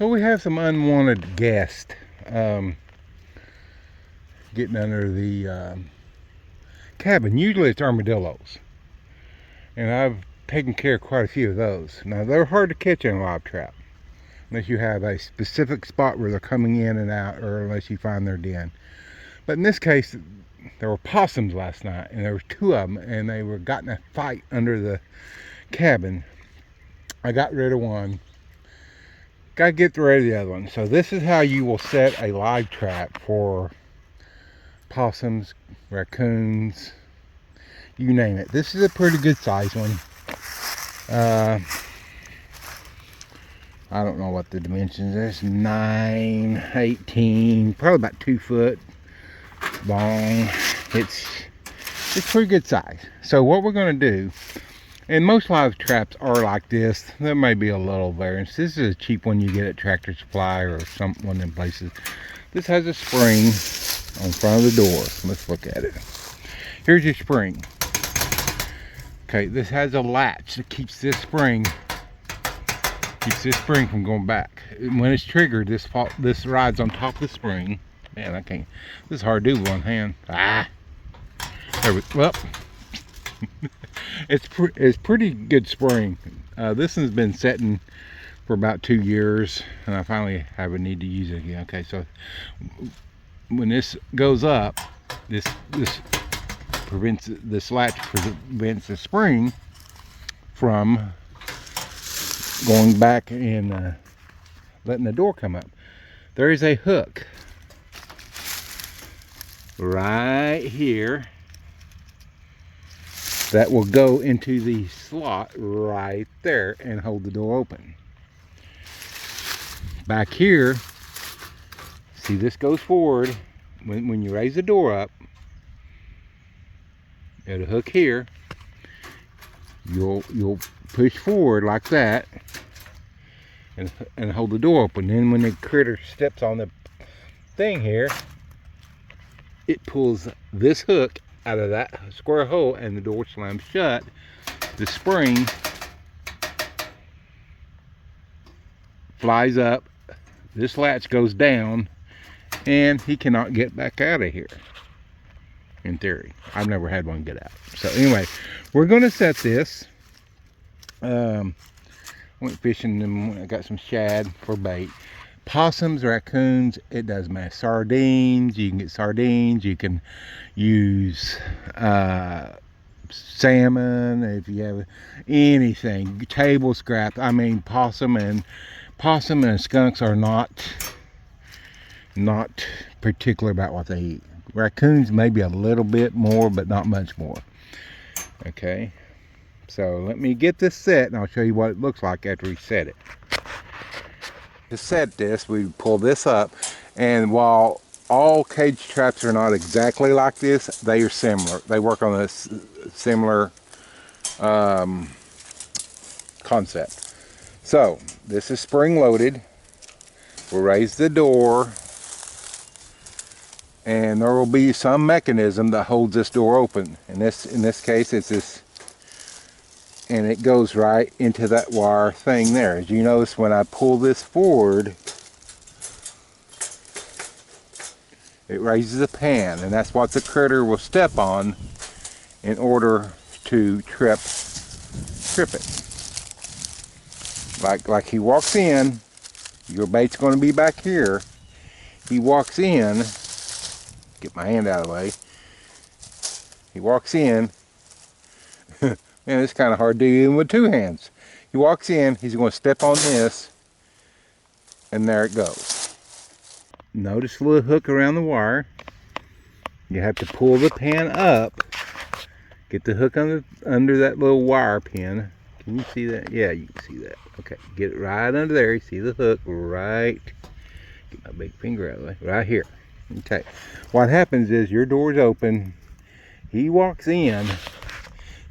So we have some unwanted guests getting under the cabin. Usually it's armadillos, and I've taken care of quite a few of those. Now they're hard to catch in a live trap unless you have a specific spot where they're coming in and out, or unless you find their den. But in this case, there were possums last night, and there were two of them, and they were got in a fight under the cabin. I got rid of one. Got to get rid of the other one. So this is how you will set a live trap for possums, raccoons, you name it. This is a pretty good size one. I don't know what the dimensions are. It's 9, 18, probably about 2 foot long. It's pretty good size. So what we're going to do, and most live traps are like this. There may be a little variance. This is a cheap one you get at Tractor Supply or one of them places. This has a spring on front of the door. Let's look at it. Here's your spring. Okay, this has a latch that keeps this spring from going back. When it's triggered, this rides on top of the spring. Man, I can't. This is hard to do with one hand. There we. Well, it's pretty good spring. This one's been setting for about 2 years, and I finally have a need to use it again. Okay, so when this goes up, this latch prevents the spring from going back and letting the door come up. There is a hook right here that will go into the slot right there and hold the door open. Back here, see, this goes forward. When you raise the door up, at a hook here, you'll push forward like that and hold the door open. Then when the critter steps on the thing here, it pulls this hook out of that square hole and the door slams shut. The spring flies up, this latch goes down, and he cannot get back out of here. In theory, I've never had one get out. So anyway, we're going to set this. Went fishing and I got some shad for bait. Possums, raccoons, it doesn't matter. Sardines, you can get sardines. You can use salmon if you have anything. Table scraps. I mean, possum and skunks are not particular about what they eat. Raccoons maybe a little bit more, but not much more. Okay, so let me get this set and I'll show you what it looks like after we set it. To set this, we pull this up, and while all cage traps are not exactly like this, they are similar. They work on a similar concept. So this is spring loaded. We'll raise the door, and there will be some mechanism that holds this door open. In this case, it's this, and it goes right into that wire thing there. As you notice, when I pull this forward, it raises a pan, and that's what the critter will step on in order to trip it. Like he walks in, your bait's going to be back here. He walks in. Get my hand out of the way. He walks in. Man, it's kind of hard to do even with 2 hands. He walks in, he's going to step on this, and there it goes. Notice the little hook around the wire. You have to pull the pan up, get the hook under that little wire pin. Can you see that? Yeah, you can see that. Okay, get it right under there. You see the hook right. Get my big finger out of the way. Right here. Okay, what happens is your door's open, he walks in,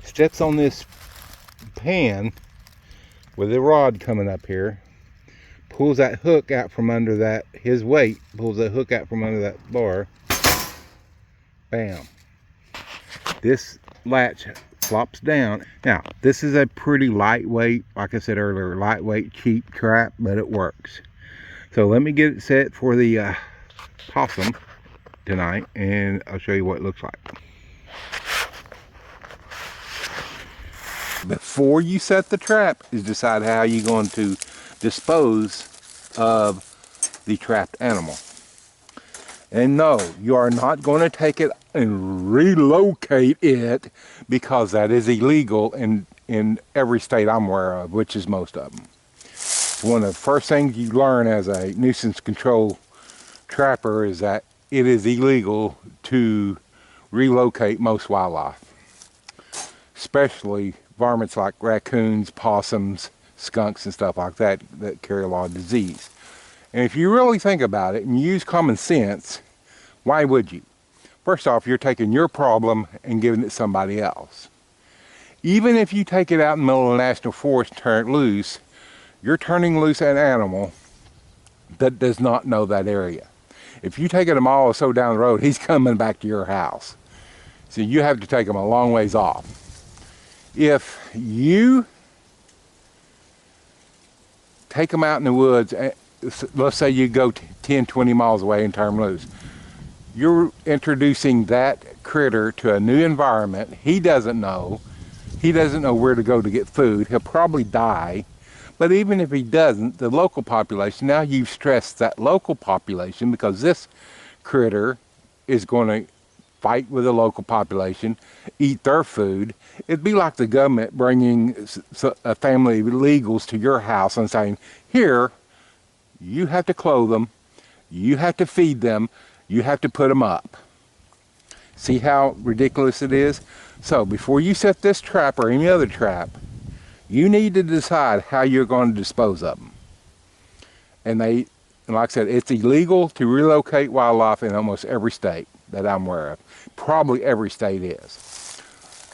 steps on this pan with a rod coming up here, pulls that hook out from under that, his weight pulls that hook out from under that bar, bam. This latch flops down. Now, this is a pretty lightweight, like I said earlier, lightweight, cheap trap, but it works. So let me get it set for the possum tonight, and I'll show you what it looks like. Before you set the trap is decide how you're going to dispose of the trapped animal. And no, you are not going to take it and relocate it, because that is illegal in every state I'm aware of, which is most of them. One of the first things you learn as a nuisance control trapper is that it is illegal to relocate most wildlife, especially varmints like raccoons, possums, skunks, and stuff like that that carry a lot of disease. And if you really think about it and use common sense, why would you? First off, you're taking your problem and giving it to somebody else. Even if you take it out in the middle of the national forest and turn it loose, you're turning loose an animal that does not know that area. If you take it a mile or so down the road, he's coming back to your house. So you have to take him a long ways off. If you take them out in the woods, let's say you go 10, 20 miles away and turn them loose, you're introducing that critter to a new environment. He doesn't know where to go to get food. He'll probably die. But even if he doesn't, the local population, now you've stressed that local population, because this critter is going to fight with the local population, eat their food. It'd be like the government bringing a family of illegals to your house and saying, here, you have to clothe them, you have to feed them, you have to put them up. See how ridiculous it is? So before you set this trap or any other trap, you need to decide how you're going to dispose of them. And like I said, it's illegal to relocate wildlife in almost every state that I'm aware of. Probably every state is.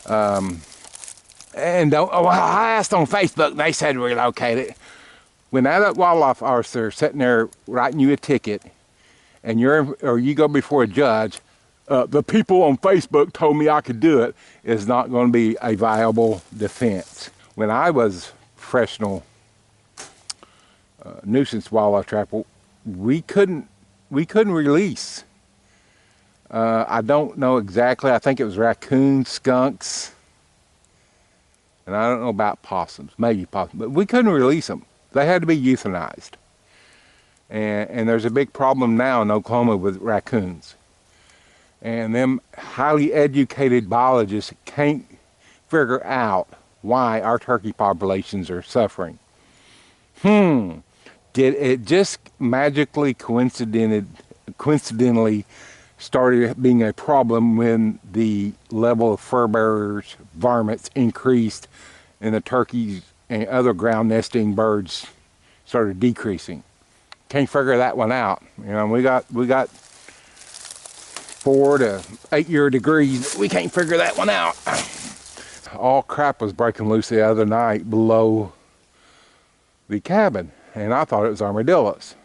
And I asked on Facebook, and they said relocate it. When that wildlife officer is sitting there writing you a ticket, and you go before a judge, the people on Facebook told me I could do it, is not going to be a viable defense. When I was professional nuisance wildlife trapper, we couldn't release. I don't know exactly. I think it was raccoons, skunks, and I don't know about possums. Maybe possums, but we couldn't release them. They had to be euthanized. And there's a big problem now in Oklahoma with raccoons. And them highly educated biologists can't figure out why our turkey populations are suffering. Did it just magically coincidentally started being a problem when the level of fur bearers, varmints, increased and the turkeys and other ground nesting birds started decreasing? Can't figure that one out. You know, we got 4 to 8 year degrees. We can't figure that one out. All crap was breaking loose the other night below the cabin, and I thought it was armadillos.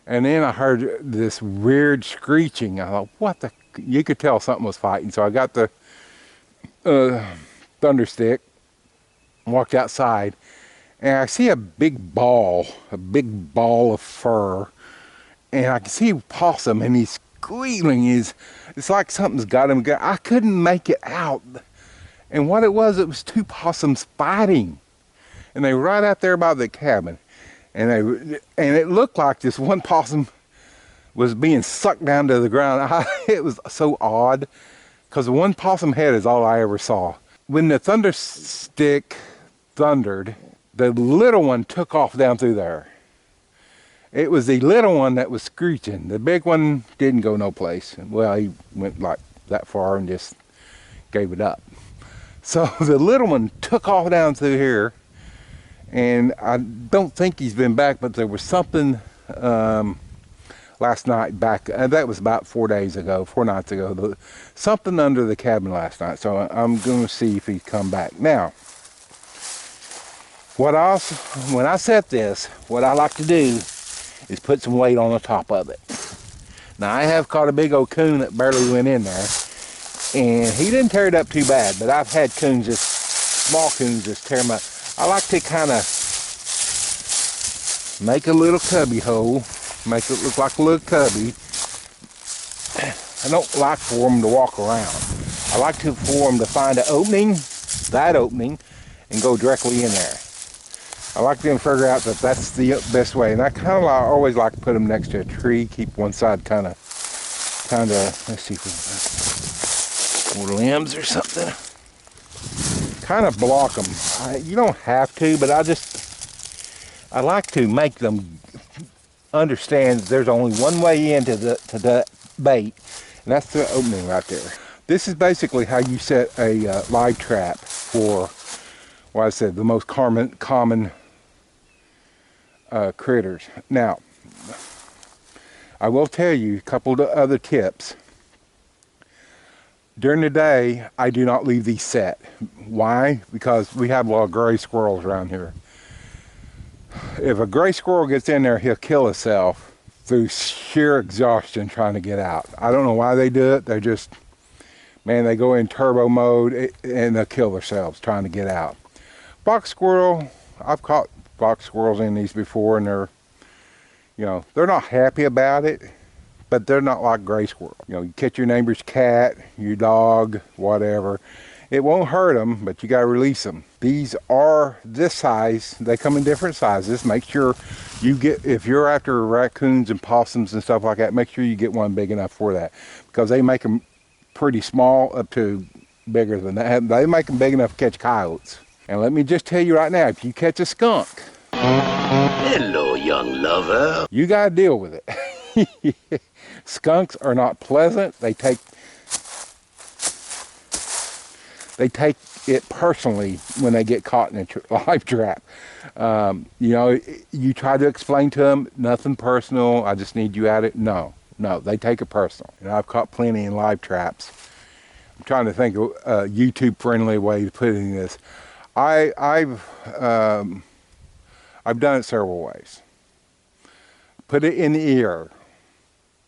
And then I heard this weird screeching. I thought, what the? You could tell something was fighting. So I got the thunder stick, walked outside, and I see a big ball of fur, and I can see a possum, and he's squealing. It's like something's got him. I couldn't make it out. And what it was 2 possums fighting. And they were right out there by the cabin. And it looked like this one possum was being sucked down to the ground. It was so odd, because the one possum head is all I ever saw. When the thunder stick thundered, the little one took off down through there. It was the little one that was screeching. The big one didn't go no place. Well, he went like that far and just gave it up. So the little one took off down through here, and I don't think he's been back, but there was something last night back, that was about 4 nights ago, something under the cabin last night. So I'm going to see if he's come back. Now, when I set this, what I like to do is put some weight on the top of it. Now, I have caught a big old coon that barely went in there, and he didn't tear it up too bad, but I've had small coons just tear them up. I like to kind of make a little cubby hole, make it look like a little cubby. I don't like for them to walk around. I like for them to find an opening, that opening, and go directly in there. I like them to figure out that that's the best way. And I kind of always like to put them next to a tree, keep one side kind of, let's see if we can, more limbs or something. Kind of block them. You don't have to, but I like to make them understand there's only one way into the bait, and that's the opening right there. This is basically how you set a live trap for, well, I said, the most common critters. Now, I will tell you a couple of other tips. During the day, I do not leave these set. Why? Because we have a lot of gray squirrels around here. If a gray squirrel gets in there, he'll kill himself through sheer exhaustion trying to get out. I don't know why they do it. They're just, man, they go in turbo mode and they'll kill themselves trying to get out. Fox squirrel, I've caught fox squirrels in these before, and they're, you know, they're not happy about it, but they're not like gray squirrel. You know, you catch your neighbor's cat, your dog, whatever. It won't hurt them, but you got to release them. These are this size. They come in different sizes. Make sure you get, if you're after raccoons and possums and stuff like that, make sure you get one big enough for that, because they make them pretty small up to bigger than that. They make them big enough to catch coyotes. And let me just tell you right now, if you catch a skunk, hello, young lover, you got to deal with it. Skunks are not pleasant. They take it personally when they get caught in a live trap. You know, you try to explain to them, nothing personal, I just need you at it. No, they take it personal. And I've caught plenty in live traps. I'm trying to think of a YouTube-friendly way to put it in this. I've done it several ways. Put it in the ear.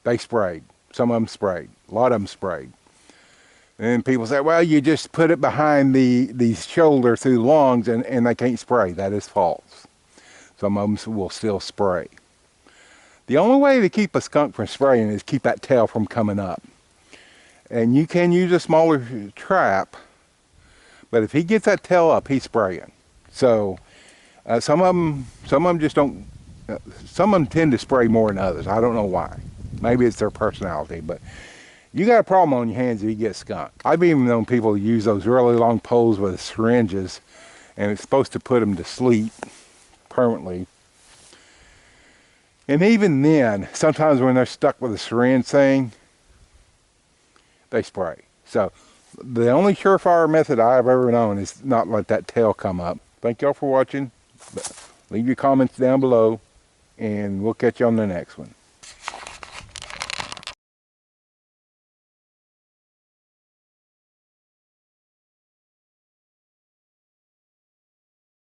They sprayed. Some of them sprayed. A lot of them sprayed. And people say, well, you just put it behind the shoulder through the lungs and they can't spray. That is false. Some of them will still spray. The only way to keep a skunk from spraying is keep that tail from coming up. And you can use a smaller trap, but if he gets that tail up, he's spraying. So some of them just don't, some of them tend to spray more than others. I don't know why. Maybe it's their personality, but you got a problem on your hands if you get skunk. I've even known people use those really long poles with syringes, and it's supposed to put them to sleep permanently. And even then, sometimes when they're stuck with a syringe thing, they spray. So the only surefire method I've ever known is not let that tail come up. Thank y'all for watching. Leave your comments down below, and we'll catch you on the next one.